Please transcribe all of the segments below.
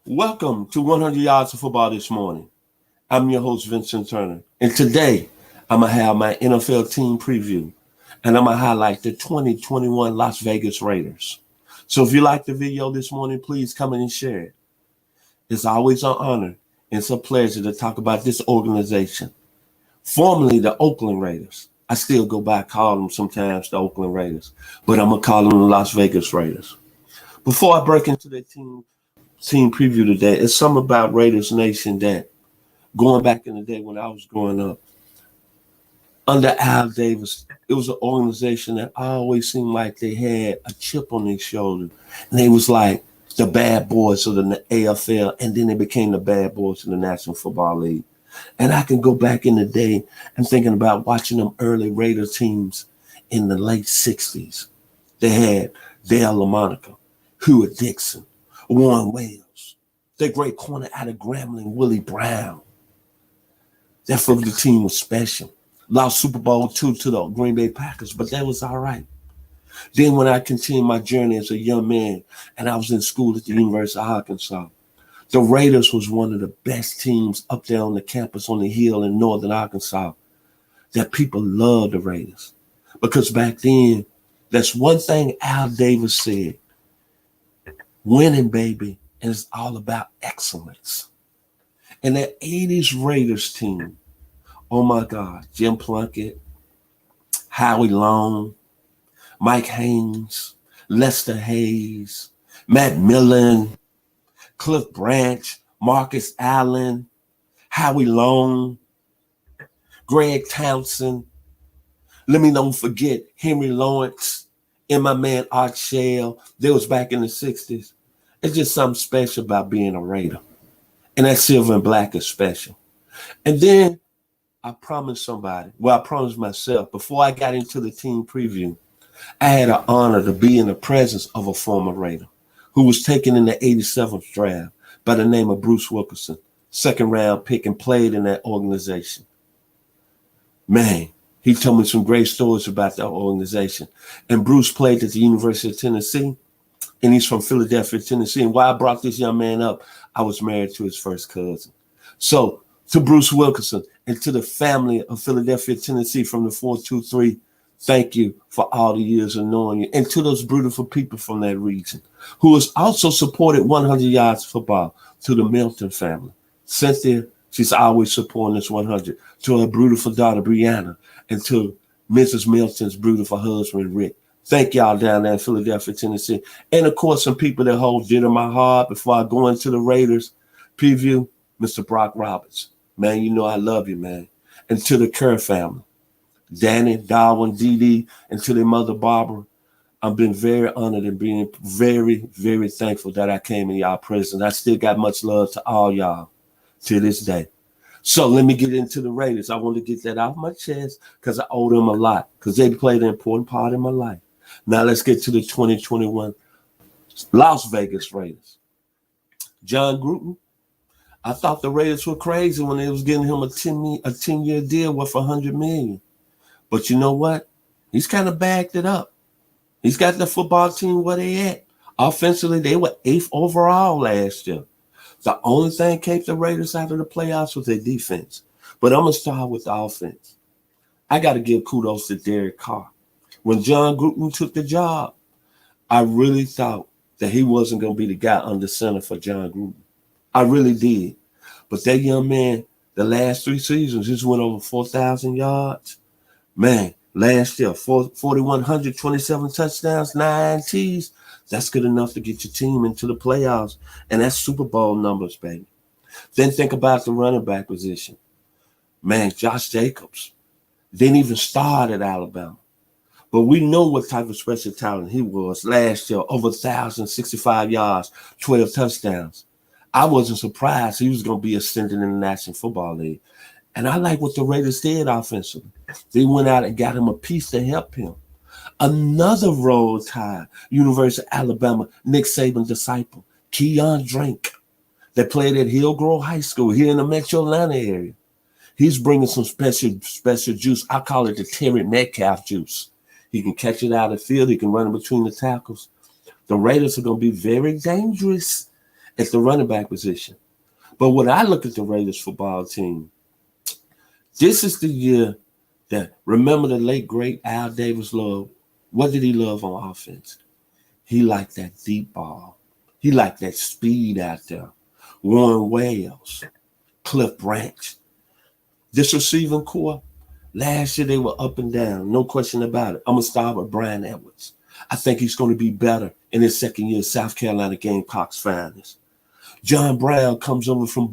Welcome to 100 Yards of Football this morning. I'm your host, Vincent Turner. And today, I'm going to have my NFL team preview. And I'm going to highlight the 2021 Las Vegas Raiders. So if you like the video this morning, please come in and share it. It's always an honor and it's a pleasure to talk about this organization. Formerly the Oakland Raiders. I still go by calling them sometimes the Oakland Raiders. But I'm going to call them the Las Vegas Raiders. Before I break into the team preview today, it's something about Raiders Nation that going back in the day when I was growing up, under Al Davis, it was an organization that always seemed like they had a chip on their shoulder. And they was like the bad boys of the AFL, and then they became the bad boys of the National Football League. And I can go back in the day and thinking about watching them early Raider teams in the late 60s. They had Dale LaMonica, Hewitt Dixon, Warren Wales, their great corner out of Grambling, Willie Brown. That football team was special. Lost Super Bowl II to the Green Bay Packers, but that was all right. Then when I continued my journey as a young man and I was in school at the University of Arkansas, the Raiders was one of the best teams up there on the campus on the hill in northern Arkansas. That people loved the Raiders. Because back then, that's one thing Al Davis said. Winning, baby, and it's all about excellence. And that 80s Raiders team, oh my God, Jim Plunkett, Howie Long, Mike Haynes, Lester Hayes, Matt Millen, Cliff Branch, Marcus Allen, Howie Long, Greg Townsend. Let me don't forget Henry Lawrence and my man Art Shell. They was back in the 60s. It's just something special about being a Raider. And that silver and black is special. And then I promised myself, before I got into the team preview, I had an honor to be in the presence of a former Raider who was taken in the 87th draft by the name of Bruce Wilkinson, second round pick, and played in that organization. Man, he told me some great stories about that organization. And Bruce played at the University of Tennessee, and he's from Philadelphia, Tennessee. And why I brought this young man up, I was married to his first cousin. So to Bruce Wilkinson and to the family of Philadelphia, Tennessee from the 423, thank you for all the years of knowing you. And to those beautiful people from that region who has also supported 100 Yards Football, to the Milton family. Cynthia, she's always supporting us 100. To her beautiful daughter, Brianna, and to Mrs. Milton's beautiful husband, Rick. Thank y'all down there in Philadelphia, Tennessee. And, of course, some people that hold dear to my heart before I go into the Raiders preview, Mr. Brock Roberts. Man, you know I love you, man. And to the Kerr family, Danny, Darwin, Dee Dee, and to their mother, Barbara, I've been very honored and being very, very thankful that I came in y'all presence. I still got much love to all y'all to this day. So let me get into the Raiders. I want to get that off my chest because I owe them a lot because they played an important part in my life. Now let's get to the 2021 Las Vegas Raiders. John Gruden, I thought the Raiders were crazy when they was giving him a 10-year deal worth $100 million. But you know what? He's kind of backed it up. He's got the football team where they at. Offensively, they were 8th overall last year. The only thing kept the Raiders out of the playoffs was their defense. But I'm going to start with the offense. I got to give kudos to Derek Carr. When John Gruden took the job, I really thought that he wasn't going to be the guy under center for John Gruden. I really did. But that young man, the last 3 seasons, he's went over 4,000 yards. Man, last year, 4,127 touchdowns, 9 T's. That's good enough to get your team into the playoffs. And that's Super Bowl numbers, baby. Then think about the running back position. Man, Josh Jacobs didn't even start at Alabama. But we know what type of special talent he was last year. Over 1,065 yards, 12 touchdowns. I wasn't surprised he was going to be ascending in the National Football League. And I like what the Raiders did offensively. They went out and got him a piece to help him. Another Roll Tide, University of Alabama, Nick Saban disciple, Keon Drake, that played at Hillgrove High School here in the Metro Atlanta area. He's bringing some special juice. I call it the Terry Metcalf juice. He can catch it out of the field. He can run in between the tackles. The Raiders are going to be very dangerous. at the running back position. But when I look at the Raiders football team, this is the year that, remember the late, great Al Davis loved. What did he love on offense? He liked that deep ball. He liked that speed out there. Warren Wells, Cliff Branch. This receiving core, last year they were up and down. No question about it. I'm going to start with Brian Edwards. I think he's going to be better in his second year as South Carolina Gamecocks finalist. John Brown comes over from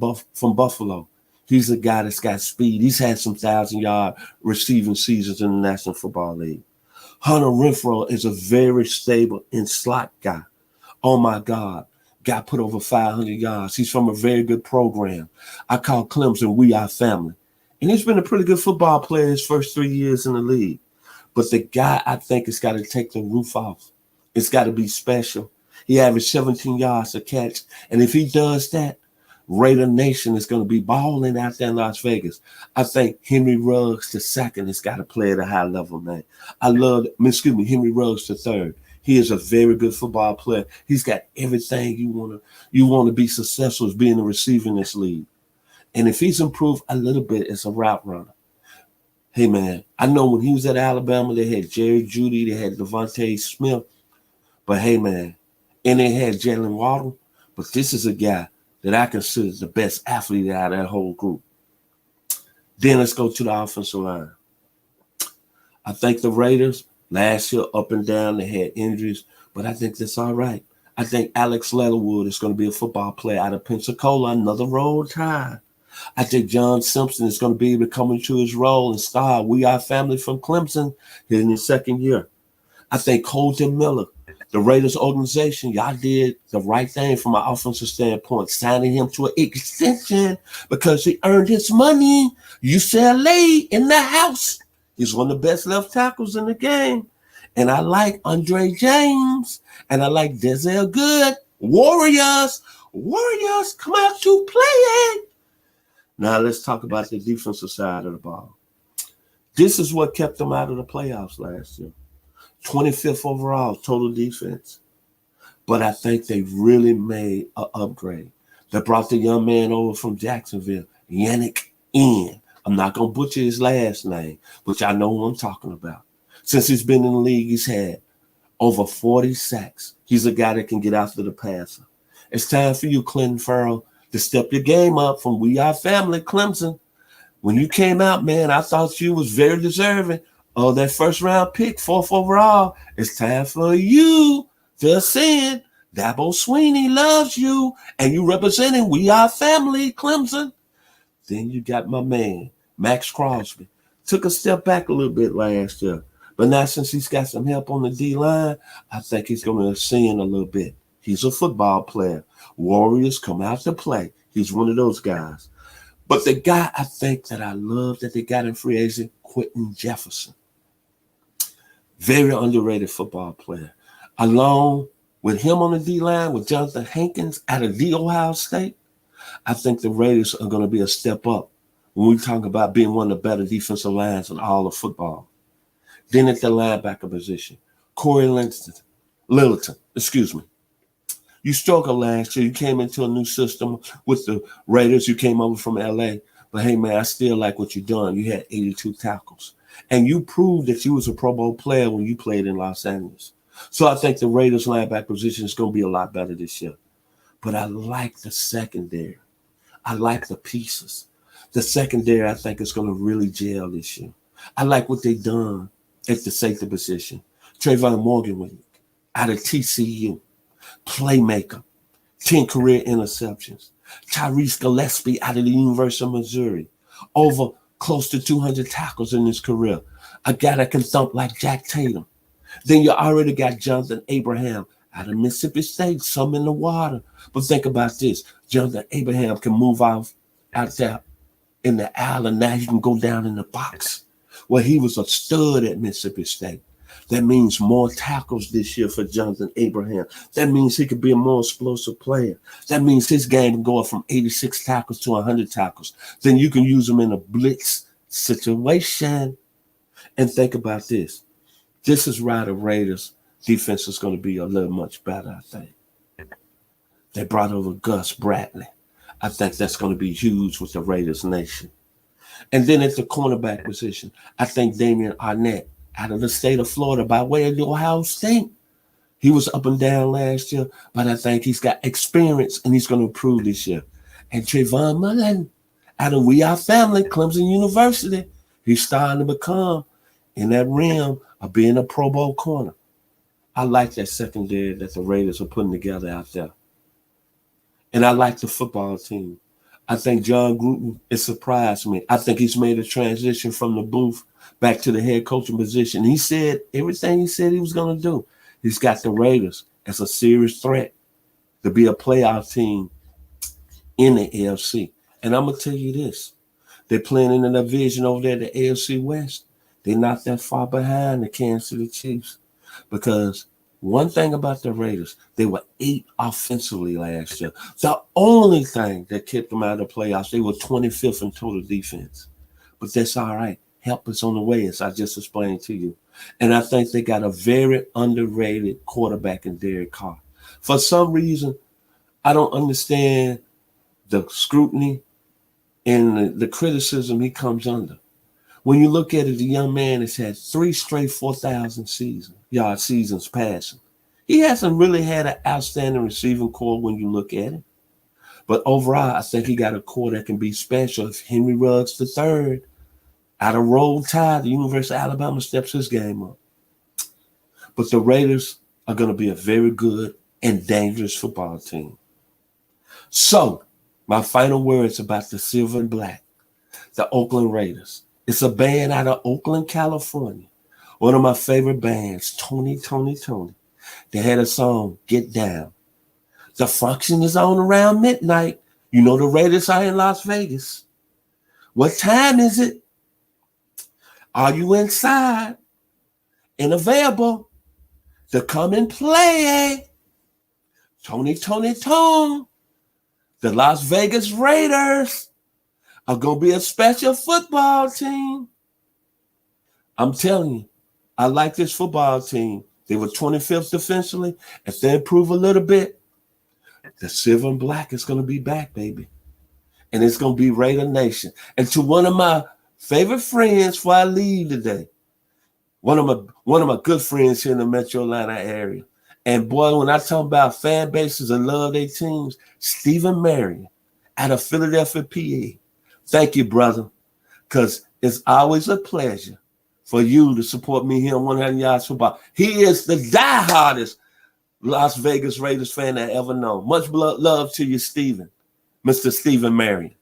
Buffalo. He's a guy that's got speed. He's had some 1,000-yard receiving seasons in the National Football League. Hunter Renfrow is a very stable and slot guy. Oh, my God. Guy put over 500 yards. He's from a very good program. I call Clemson We Are Family. And he's been a pretty good football player his first 3 years in the league. But the guy, I think, has got to take the roof off. It's got to be special. He averaged 17 yards a catch. And if he does that, Raider Nation is going to be balling out there in Las Vegas. I think Henry Ruggs II has got to play at a high level, man. Henry Ruggs III. He is a very good football player. He's got everything you want to be successful as being a receiver in this league. And if he's improved a little bit as a route runner, hey, man, I know when he was at Alabama, they had Jerry Jeudy, they had Devontae Smith. But, hey, man, and they had Jalen Waddle. But this is a guy that I consider the best athlete out of that whole group. Then let's go to the offensive line. I think the Raiders, last year, up and down, they had injuries, but I think that's all right. I think Alex Leatherwood is going to be a football player out of Pensacola, another Roll Tide. I think John Simpson is going to be able to come into his role and star. We Are Family from Clemson here in his second year. I think Colton Miller, the Raiders organization, y'all did the right thing from an offensive standpoint, signing him to an extension because he earned his money. UCLA in the house. He's one of the best left tackles in the game. And I like Andre James. And I like Denzel Good. Warriors, come out to play it. Now let's talk about the defensive side of the ball. This is what kept them out of the playoffs last year. 25th overall total defense. But I think they really made an upgrade. They brought the young man over from Jacksonville, Yannick N. I'm not going to butcher his last name, but y'all know who I'm talking about. Since he's been in the league, he's had over 40 sacks. He's a guy that can get after the passer. It's time for you, Clinton Farrell, to step your game up from We Are Family, Clemson. When you came out, man, I thought you was very deserving of that first-round pick, 4th overall. It's time for you to ascend. Dabo Swinney loves you, and you representing We Are Family, Clemson. Then you got my man, Max Crosby. Took a step back a little bit last year. But now since he's got some help on the D-line, I think he's going to ascend a little bit. He's a football player. Warriors come out to play. He's one of those guys. But the guy I think that I love that they got in free agent, Quentin Jefferson. Very underrated football player. Along with him on the D-line, with Jonathan Hankins out of the Ohio State, I think the Raiders are going to be a step up when we talk about being one of the better defensive lines in all of football. Then at the linebacker position, Corey Littleton. You struggled last year. You came into a new system with the Raiders. You came over from L.A. But, hey, man, I still like what you're doing. You had 82 tackles. And you proved that you was a Pro Bowl player when you played in Los Angeles. So I think the Raiders linebacker position is going to be a lot better this year. But I like the secondary. I like the pieces. The secondary, I think, is going to really gel this year. I like what they've done at the safety position. Trayvon Morgan out of TCU. Playmaker. 10 career interceptions. Tyrese Gillespie out of the University of Missouri. Over close to 200 tackles in his career. A guy that can thump like Jack Tatum. Then you already got Jonathan Abraham out of Mississippi State, some in the water. But think about this. Jonathan Abraham can move out there in the alley. Now he can go down in the box. Well, he was a stud at Mississippi State. That means more tackles this year for Jonathan Abraham. That means he could be a more explosive player. That means his game can go up from 86 tackles to 100 tackles. Then you can use him in a blitz situation. And think about this. This is why the Raiders defense is going to be a little much better, I think. They brought over Gus Bradley. I think that's going to be huge with the Raiders Nation. And then at the cornerback position, I think Damian Arnett out of the state of Florida by way of the Ohio State. He was up and down last year, but I think he's got experience and he's going to improve this year. And Trayvon Mullen out of We Are Family, Clemson University, he's starting to become in that realm of being a Pro Bowl corner. I like that secondary that the Raiders are putting together out there. And I like the football team. I think John Gruden, it surprised me. I think he's made a transition from the booth back to the head coaching position. He said everything he said he was going to do. He's got the Raiders as a serious threat to be a playoff team in the AFC. And I'm going to tell you this. They're playing in a division over there, the AFC West. They're not that far behind the Kansas City Chiefs. Because one thing about the Raiders, they were 8 offensively last year. The only thing that kept them out of the playoffs, they were 25th in total defense. But that's all right. Help is on the way, as I just explained to you. And I think they got a very underrated quarterback in Derek Carr. For some reason, I don't understand the scrutiny and the criticism he comes under. When you look at it, the young man has had 3 straight 4,000-yard seasons passing. He hasn't really had an outstanding receiving core when you look at it. But overall, I think he got a core that can be special if Henry Ruggs III out of Roll Tide, the University of Alabama steps his game up. But the Raiders are going to be a very good and dangerous football team. So, my final words about the Silver and Black, the Oakland Raiders. It's a band out of Oakland, California. One of my favorite bands, Tony. They had a song, Get Down. The function is on around midnight. You know the Raiders are in Las Vegas. What time is it? Are you inside and available to come and play? Tony. The Las Vegas Raiders are going to be a special football team. I'm telling you, I like this football team. They were 25th defensively. If they improve a little bit, the Silver and Black is going to be back, baby. And it's going to be Raider Nation. And to one of my favorite friends before I leave today, one of my good friends here in the Metro Atlanta area. And boy, when I talk about fan bases and love their teams, Stephen Marion out of Philadelphia, PA. Thank you, brother, because it's always a pleasure for you to support me here on 100 Yards Football. He is the diehardest Las Vegas Raiders fan I ever known. Much love to you, Stephen, Mr. Stephen Marion.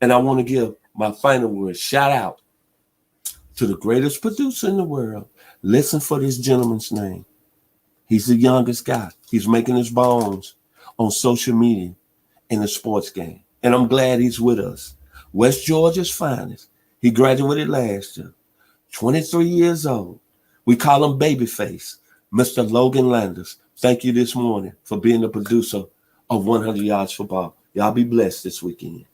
And I want to give my final word, shout out to the greatest producer in the world. Listen for this gentleman's name. He's the youngest guy. He's making his bones on social media in the sports game. And I'm glad he's with us. West Georgia's finest. He graduated last year. 23 years old. We call him Babyface. Mr. Logan Landers. Thank you this morning for being the producer of 100 Yards Football. Y'all be blessed this weekend.